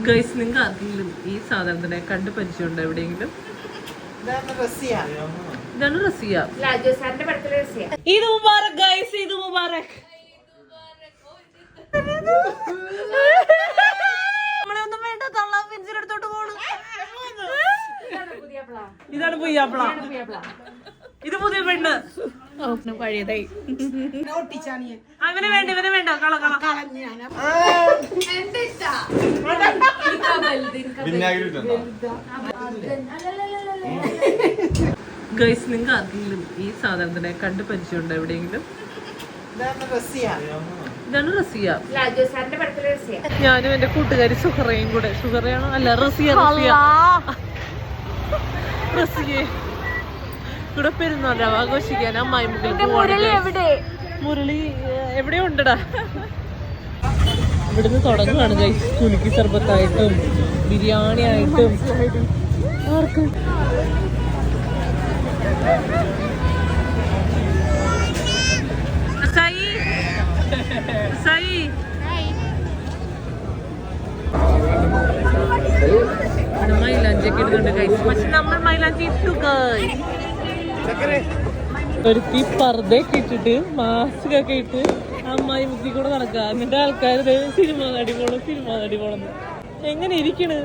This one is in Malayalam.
ഗൈസ്, നിങ്ങൾക്ക് ആർക്കെങ്കിലും ഈ സാധനത്തിനെ കണ്ടു പരിചയമുണ്ടോ എവിടെയെങ്കിലും? ഇതാണ് റസിയ. ഇത് മുബാറക് ഗൈസ്, ഇത് മുബാറക്. നമ്മളൊന്നും വേണ്ട, തള്ളാൻ പെൻസിലെടുത്തോട്ട് പോണു. ഇതാണ് പുയ്യാപ്പിള. ഇത് പുതിയ പെണ്ണ്. പഴയതായി. അവനെ വേണ്ട, ഇവനെ വേണ്ട. കള കള ഗൈസ്, നിങ്ങൾക്ക് ആർക്കെങ്കിലും ഈ സാധനത്തിനെ കണ്ടു പരിചയമുണ്ടോ എവിടെയെങ്കിലും? ഇതാണ് റസിയ. ഞാനും എന്റെ കൂട്ടുകാരി സുഹറയും കൂടെ. സുഹറയാണോ? അല്ല, റസിയ. റസിയെ ഇവിടെ പെരുന്നാളാ ആഘോഷിക്കാൻ അമ്മായി മുരളി എവിടെയോ ഉണ്ടടാ. ഇവിടുന്ന് തുടങ്ങുകയാണ് ഗൈസ്. കുലുക്കി സർബത്തായിട്ടും ബിരിയാണി ആയിട്ടും. ആർക്ക് മൈലാഞ്ചിയൊക്കെ ഇടുന്നുണ്ട് ഗൈസ്. പക്ഷെ നമ്മൾ മൈലാഞ്ചി ഇട്ടു ഗൈസ്. ഒരുത്തി പർദ്ദയൊക്കെ ഇട്ടിട്ട് മാസ്ക് ഒക്കെ ഇട്ട് അമ്മായി മുക്കി കൂടെ നടക്കുക. എന്നിട്ട് ആൾക്കാർ സിനിമ നടി പോണം എങ്ങനെ ഇരിക്കണ്.